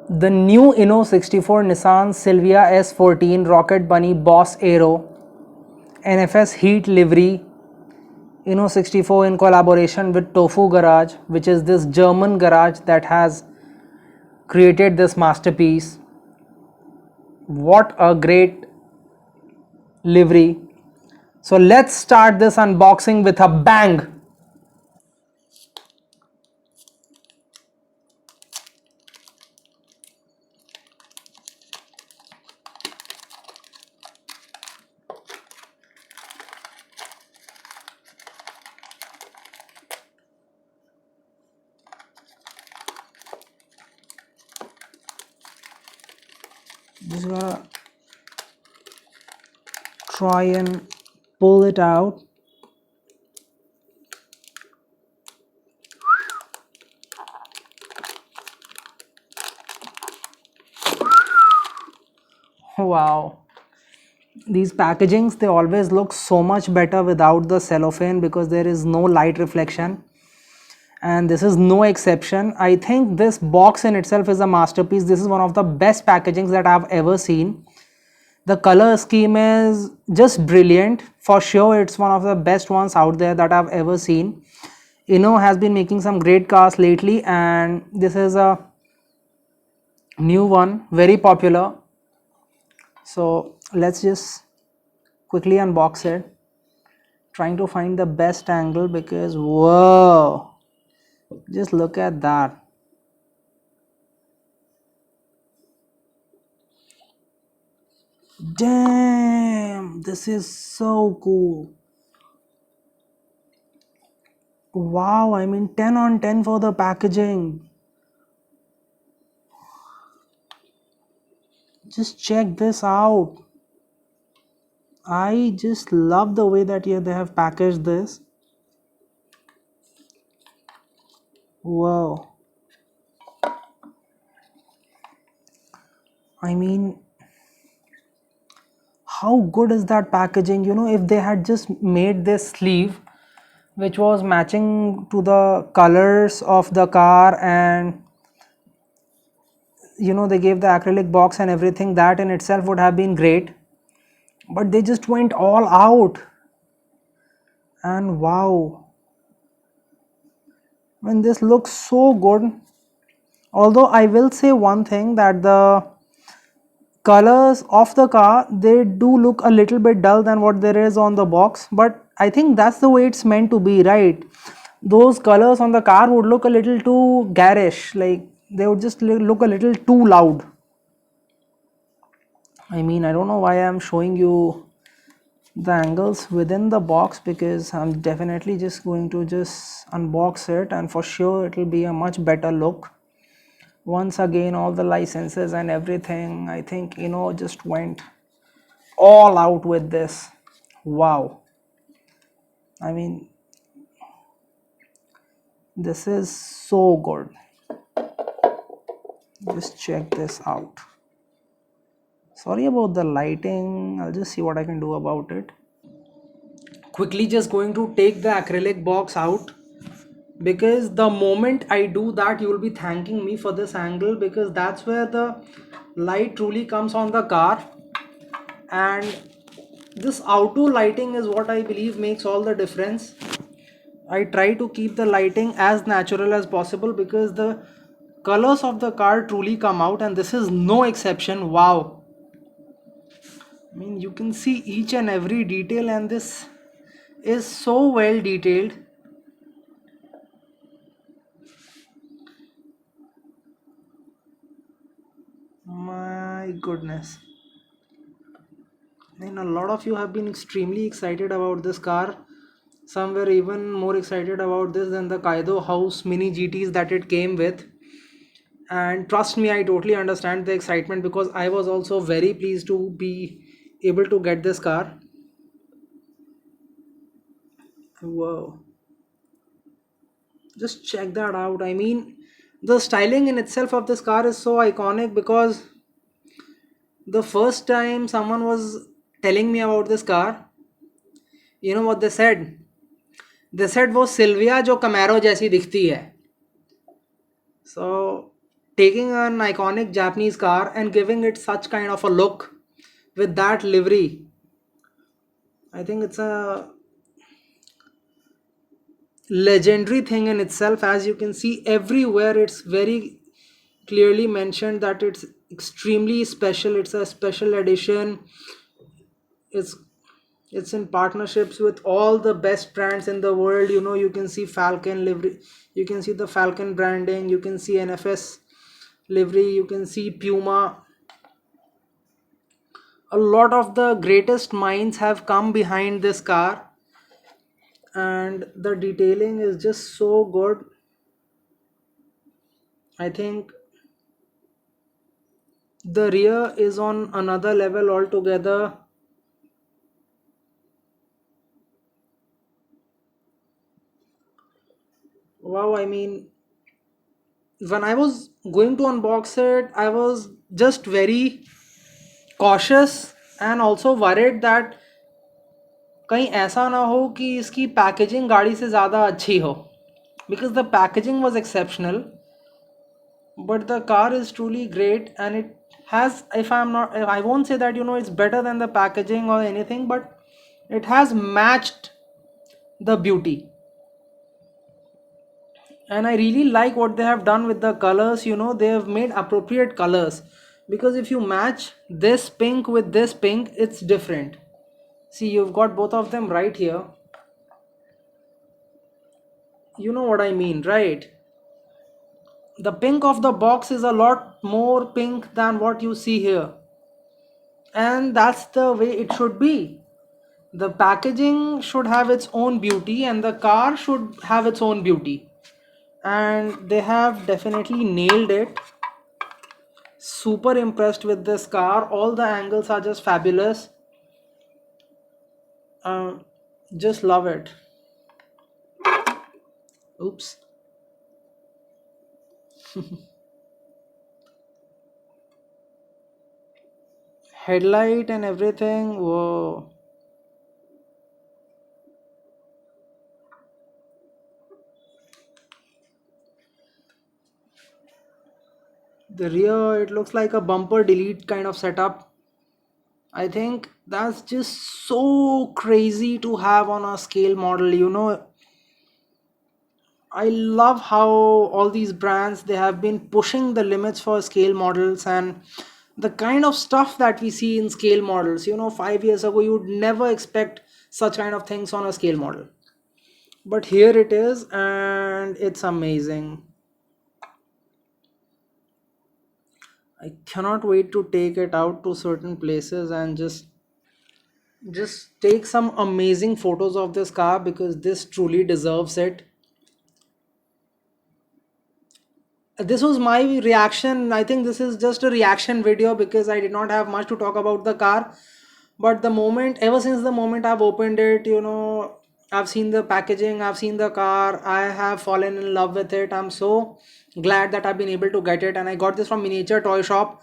The new Inno 64 Nissan Silvia S14 Rocket Bunny Boss Aero NFS Heat Livery Inno 64 in collaboration with Tofu Garage, which is this German garage that has created this masterpiece. What a great livery. So let's start this unboxing with a bang. Just gotta try and pull it out. Wow, these packagings, they always look so much better without the cellophane because there is no light reflection, and this is no exception. I think this box in itself is a masterpiece. This is one of the best packagings that I've ever seen. The color scheme is just brilliant. For sure, it's one of the best ones out there that I've ever seen. Inno has been making some great cars lately, and this is a new one, very popular. So let's just quickly unbox it, trying to find the best angle because whoa, just look at that. Damn, this is so cool. Wow, I mean 10 on 10 for the packaging. Just check this out. I just love the way that they have packaged this. Wow. I mean, how good is that packaging? You know, if they had just made this sleeve which was matching to the colors of the car, and you know, they gave the acrylic box and everything, that in itself would have been great. But they just went all out. And wow, I mean, this looks so good. Although I will say one thing, that the colors of the car, they do look a little bit dull than what there is on the box, but I think that's the way it's meant to be, right? Those colors on the car would look a little too garish, like they would just look a little too loud. I mean, I don't know why I'm showing you the angles within the box, because I'm definitely just going to just unbox it, and for sure it will be a much better look. Once again, all the licenses and everything, I think, you know, just went all out with this. Wow, I mean, this is so good. Just check this out. Sorry about the lighting, I'll just see what I can do about it. Quickly just going to take the acrylic box out, because the moment I do that, you will be thanking me for this angle, because that's where the light truly comes on the car. And this outdoor lighting is what I believe makes all the difference. I try to keep the lighting as natural as possible, because the colors of the car truly come out, and this is no exception. Wow, I mean, you can see each and every detail, and this is so well detailed. My goodness. And a lot of you have been extremely excited about this car. Some were even more excited about this than the Kaido House Mini GTs that it came with. And trust me, I totally understand the excitement, because I was also very pleased to be able to get this car. Whoa. Just check that out. I mean, the styling in itself of this car is so iconic, because the first time someone was telling me about this car, you know what they said? They said वो Sylvia जो कमैरो जैसी दिखती है. So taking an iconic Japanese car and giving it such kind of a look with that livery. I think it's a legendary thing in itself. As you can see everywhere, it's very clearly mentioned that it's extremely special. It's a special edition. It's it's in partnerships with all the best brands in the world. You can see Falcon livery, you can see the Falcon branding, you can see NFS livery, you can see Puma. A lot of the greatest minds have come behind this car, and the detailing is just so good. I think the rear is on another level altogether. Wow, I mean, when I was going to unbox it, I was just very cautious and also worried that कहीं ऐसा ना हो कि इसकी packaging गाड़ी से ज़्यादा अच्छी हो, because the packaging was exceptional, but the car is truly great. And it has, if I'm not, I won't say that it's better than the packaging or anything, but it has matched the beauty. And I really like what they have done with the colors. They have made appropriate colors, because if you match this pink with this pink, it's different. See, you've got both of them right here. You know what I mean, right? The pink of the box is a lot more pink than what you see here, and that's the way it should be. The packaging should have its own beauty, and the car should have its own beauty, and they have definitely nailed it. Super impressed with this car. All the angles are just fabulous. um, just love it. Oops. Headlight and everything, whoa. The rear, it looks like a bumper delete kind of setup. I think that's just so crazy to have on a scale model. I love how all these brands, they have been pushing the limits for scale models, and the kind of stuff that we see in scale models. 5 years ago you would never expect such kind of things on a scale model. But here it is, and it's amazing. I cannot wait to take it out to certain places and just take some amazing photos of this car, because this truly deserves it. This was my reaction. I think this is just a reaction video, because I did not have much to talk about the car. But the moment, ever since the moment I've opened it, I've seen the packaging, I've seen the car, I have fallen in love with it. I'm so glad that I've been able to get it. And I got this from Miniature Toy Shop,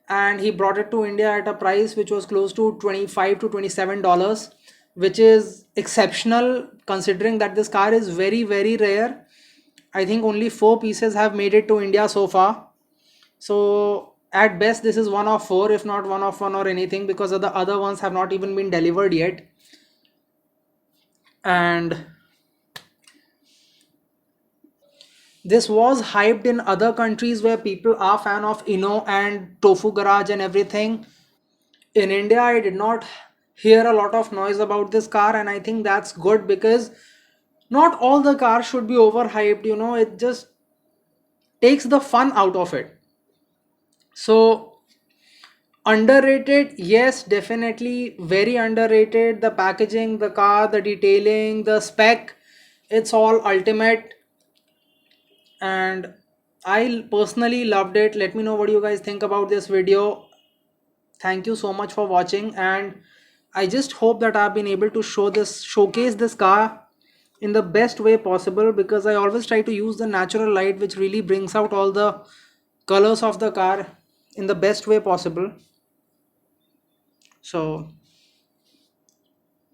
and he brought it to India at a price which was close to 25 to $27, which is exceptional considering that this car is very, very rare. I think only 4 pieces have made it to India so far. So at best, this is one of four, if not one of one or anything, because of the other ones have not even been delivered yet. And this was hyped in other countries where people are fan of Inno and Tofu Garage and everything. In India, I did not hear a lot of noise about this car, and I think that's good, because not all the cars should be overhyped. It just takes the fun out of it. So underrated, yes, definitely very underrated. The packaging, the car, the detailing, the spec, it's all ultimate. And I personally loved it. Let me know what you guys think about this video. Thank you so much for watching, and I just hope that I've been able to showcase this car in the best way possible, because I always try to use the natural light, which really brings out all the colors of the car in the best way possible. So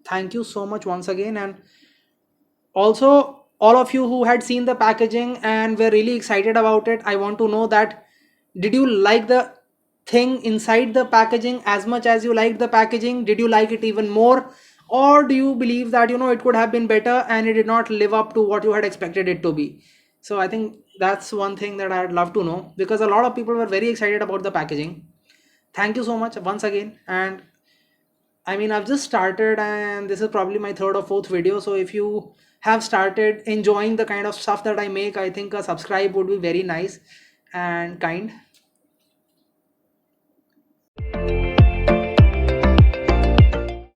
thank you so much once again. And also, all of you who had seen the packaging and were really excited about it, I want to know that did you like the thing inside the packaging as much as you liked the packaging? Did you like it even more, or do you believe that it could have been better and it did not live up to what you had expected it to be? So I think that's one thing that I'd love to know, because a lot of people were very excited about the packaging. Thank you so much once again. And I mean, I've just started and this is probably my third or fourth video. So if you have started enjoying the kind of stuff that I make, I think a subscribe would be very nice and kind.